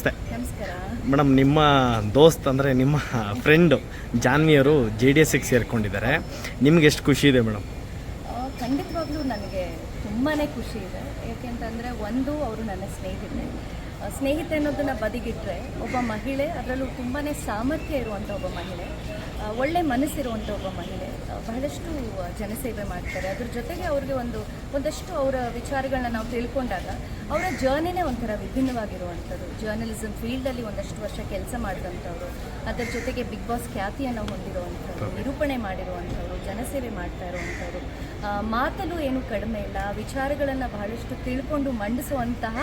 ನಮಸ್ತೆ ನಮಸ್ಕಾರ. ಮೇಡಮ್. ನಿಮ್ಮ ದೋಸ್ತ್ ಅಂದರೆ ನಿಮ್ಮ ಫ್ರೆಂಡು ಜಾನ್ವಿಯವರು JDSಗೆ ಸೇರಿಕೊಂಡಿದ್ದಾರೆ. ನಿಮ್ಗೆ ಎಷ್ಟು ಖುಷಿ ಇದೆ ಮೇಡಮ್? ಖಂಡಿತವಾಗ್ಲೂ ನನಗೆ ತುಂಬಾ ಖುಷಿ ಇದೆ. ಏಕೆಂತಂದರೆ ಒಂದು, ಅವರು ನನ್ನ ಸ್ನೇಹಿತೆ ಅನ್ನೋದನ್ನು ಬದಿಗಿಟ್ಟರೆ ಒಬ್ಬ ಮಹಿಳೆ, ಅದರಲ್ಲೂ ತುಂಬಾ ಸಾಮರ್ಥ್ಯ ಇರುವಂಥ ಒಬ್ಬ ಮಹಿಳೆ, ಒಳ್ಳೆ ಮನಸ್ಸಿರುವಂಥ ಒಬ್ಬ ಮಹಿಳೆ, ಬಹಳಷ್ಟು ಜನಸೇವೆ ಮಾಡ್ತಾರೆ. ಅದ್ರ ಜೊತೆಗೆ ಅವ್ರಿಗೆ ಒಂದಷ್ಟು ಅವರ ವಿಚಾರಗಳನ್ನ ನಾವು ತಿಳ್ಕೊಂಡಾಗ ಅವರ ಜರ್ನಿನೇ ಒಂಥರ ವಿಭಿನ್ನವಾಗಿರುವಂಥದ್ದು. ಜರ್ನಲಿಸಮ್ ಫೀಲ್ಡಲ್ಲಿ ಒಂದಷ್ಟು ವರ್ಷ ಕೆಲಸ ಮಾಡಿದಂಥವ್ರು, ಅದರ ಜೊತೆಗೆ ಬಿಗ್ ಬಾಸ್ ಖ್ಯಾತಿಯನ್ನು ಹೊಂದಿರುವಂಥವ್ರು, ನಿರೂಪಣೆ ಮಾಡಿರುವಂಥವ್ರು, ಜನಸೇವೆ ಮಾಡ್ತಾ ಇರುವಂಥವ್ರು, ಮಾತಲ್ಲೂ ಏನು ಕಡಿಮೆ ಇಲ್ಲ, ವಿಚಾರಗಳನ್ನು ಬಹಳಷ್ಟು ತಿಳ್ಕೊಂಡು ಮಂಡಿಸುವಂತಹ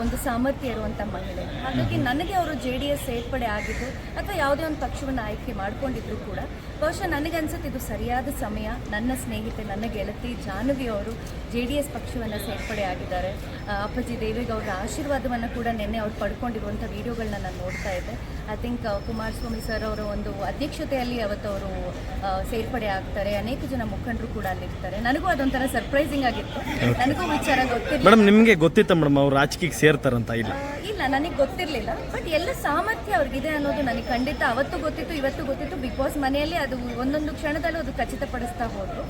ಒಂದು ಸಾಮರ್ಥ್ಯ ಇರುವಂಥ ಮಹಿಳೆ. ಹಾಗಾಗಿ ನನಗೆ ಅವರು JDS ಸೇರ್ಪಡೆ ಆಗಿದ್ದು ಅಥವಾ ಯಾವುದೇ ಒಂದು ಪಕ್ಷವನ್ನು ಆಯ್ಕೆ ಮಾಡಿಕೊಂಡಿದ್ರು ಕೂಡ ಬಹುಶಃ ನನಗನ್ಸುತ್ತೆ ಇದು ಸರಿಯಾದ ಸಮಯ. ನನ್ನ ಸ್ನೇಹಿತೆ, ನನ್ನ ಗೆಳತಿ ಜಾಹ್ನವಿ ಅವರು JDS ಪಕ್ಷವನ್ನು ಸೇರ್ಪಡೆ ಆಗಿದ್ದಾರೆ. ಅಪ್ಪಾಜಿ ದೇವೇಗೌಡರ ಆಶೀರ್ವಾದವನ್ನು ಕೂಡ ನಿನ್ನೆ ಅವ್ರು ಪಡ್ಕೊಂಡಿರುವಂಥ ವಿಡಿಯೋಗಳನ್ನ ನಾನು ನೋಡ್ತಾ ಇದ್ದೆ. ಐ ಥಿಂಕ್ ಕುಮಾರಸ್ವಾಮಿ ಸರ್ ಅವರ ಒಂದು ಅಧ್ಯಕ್ಷತೆಯಲ್ಲಿ ಅವತ್ತು ಅವರು ಸೇರ್ಪಡೆ ಆಗ್ತಾರೆ. ಅನೇಕ ಜನ ಮುಖಂಡರು ಕೂಡ ಅಲ್ಲಿರ್ತಾರೆ. ನನಗೂ ಅದೊಂಥರ ಸರ್ಪ್ರೈಸಿಂಗ್ ಆಗಿತ್ತು. ನನಗೂ ವಿಚಾರ ಗೊತ್ತಿರಲಿಲ್ಲ. ಮೇಡಮ್, ನಿಮಗೆ ಗೊತ್ತಿತ್ತ ಮೇಡಮ್ ಅವ್ರು ರಾಜಕೀಯಕ್ಕೆ ಸೇರ್ತಾರಂತ? ಇಲ್ಲ, ನನಗೆ ಗೊತ್ತಿರಲಿಲ್ಲ. ಬಟ್ ಎಲ್ಲ ಸಾಮರ್ಥ್ಯ ಅವ್ರಿಗಿದೆ ಅನ್ನೋದು ನನಗೆ ಖಂಡಿತ ಅವತ್ತು ಗೊತ್ತಿತ್ತು, ಇವತ್ತು ಗೊತ್ತಿತ್ತು. ಬಿಗ್ ಬಾಸ್ ಮನೆಯಲ್ಲಿ ಅದು ಒಂದೊಂದು ಕ್ಷಣದಲ್ಲೂ ಅದು ಖಚಿತಪಡಿಸ್ತಾ ಹೋದರು.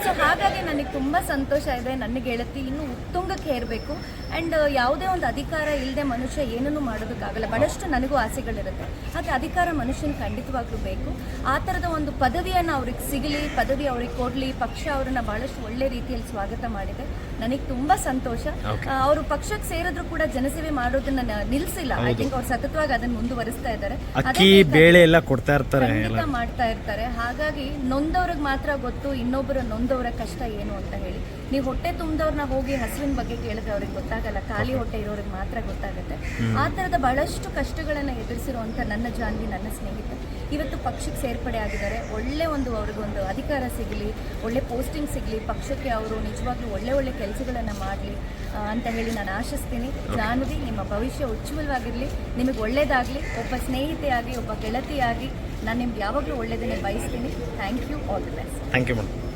ಸೊ ಹಾಗಾಗಿ ನನಗೆ ತುಂಬ ಸಂತೋಷ ಇದೆ. ನನ್ನ ಗೆಳತಿ ಇನ್ನೂ ಉತ್ತುಂಗಕ್ಕೆ ಏರಬೇಕು. ಆ್ಯಂಡ್ ಯಾವುದೇ ಒಂದು ಅಧಿಕಾರ ಇಲ್ಲದೆ ಮನುಷ್ಯ ಏನನ್ನೂ ಮಾಡೋದಕ್ಕಾಗಲ್ಲ. ಬಹಳಷ್ಟು ನನಗೂ ಆಸೆಗಳಿರುತ್ತೆ. ಆದರೆ ಅಧಿಕಾರ ಮನುಷ್ಯನ ಖಂಡಿತವಾಗ್ಲೂ ಬೇಕು. ಆ ಥರದ ಒಂದು ಪದವಿಯನ್ನು ಅವ್ರಿಗೆ ಸಿಗಲಿ, ಪದವಿ ಅವ್ರಿಗೆ ಕೊಡಲಿ. ಪಕ್ಷ ಅವರನ್ನು ಬಹಳಷ್ಟು ಒಳ್ಳೆ ರೀತಿಯಲ್ಲಿ ಸ್ವಾಗತ ಮಾಡಿದೆ. ನನಗೆ ತುಂಬ ಸಂತೋಷ. ಅವರು ಪಕ್ಷಕ್ಕೆ ಸೇರಿದ್ರು ಕೂಡ ಜನಸೇವೆ ಮಾಡೋದನ್ನ ನಿಲ್ಲಿಸಿಲ್ಲ. ಐ ಥಿಂಕ್ ಅವ್ರು ಸತತವಾಗಿ ಅದನ್ನು ಮುಂದುವರಿಸ್ತಾ ಇದ್ದಾರೆ. ಅಕ್ಕಿ ಬೇಳೆ ಎಲ್ಲ ಕೊಡ್ತಾ ಇರ್ತಾರೆ, ಮಾಡ್ತಾ ಇರ್ತಾರೆ. ಹಾಗಾಗಿ ನೊಂದವ್ರಿಗೆ ಮಾತ್ರ ಗೊತ್ತು ಇನ್ನೊಬ್ಬರ ನೊಂದವರ ಕಷ್ಟ ಏನು ಅಂತ ಹೇಳಿ. ನೀವು ಹೊಟ್ಟೆ ತುಂಬಿದವ್ರನ್ನ ಹೋಗಿ ಹಸುವಿನ ಬಗ್ಗೆ ಕೇಳಿದ್ರೆ ಅವ್ರಿಗೆ ಗೊತ್ತಾಗಲ್ಲ. ಖಾಲಿ ಹೊಟ್ಟೆ ಇರೋರಿಗೆ ಮಾತ್ರ ಗೊತ್ತಾಗುತ್ತೆ. ಆ ಥರದ ಬಹಳಷ್ಟು ಕಷ್ಟಗಳನ್ನು ಎದುರಿಸಿರುವಂಥ ನನ್ನ ಜಾನ್ವಿ, ನನ್ನ ಸ್ನೇಹಿತೆ, ಇವತ್ತು ಪಕ್ಷಕ್ಕೆ ಸೇರ್ಪಡೆ ಆಗಿದ್ದಾರೆ. ಒಳ್ಳೆ ಅವ್ರಿಗೊಂದು ಅಧಿಕಾರ ಸಿಗಲಿ, ಒಳ್ಳೆ ಪೋಸ್ಟಿಂಗ್ ಸಿಗಲಿ, ಪಕ್ಷಕ್ಕೆ ಅವರು ನಿಜವಾಗ್ಲೂ ಒಳ್ಳೆ ಕೆಲಸಗಳನ್ನು ಮಾಡಲಿ ಅಂತ ಹೇಳಿ ನಾನು ಆಶಿಸ್ತೀನಿ. ಜಾನ್ವಿ, ನಿಮ್ಮ ಭವಿಷ್ಯ ಉಜ್ವಲವಾಗಿರಲಿ, ನಿಮಗೆ ಒಳ್ಳೆಯದಾಗಲಿ. ಒಬ್ಬ ಸ್ನೇಹಿತೆಯಾಗಿ, ಒಬ್ಬ ಗೆಳತಿಯಾಗಿ ನಾನು ನಿಮ್ಗೆ ಯಾವಾಗಲೂ ಒಳ್ಳೆಯದನ್ನೇ ಬಯಸ್ತೀನಿ. Thank you. All the best. Thank you madam.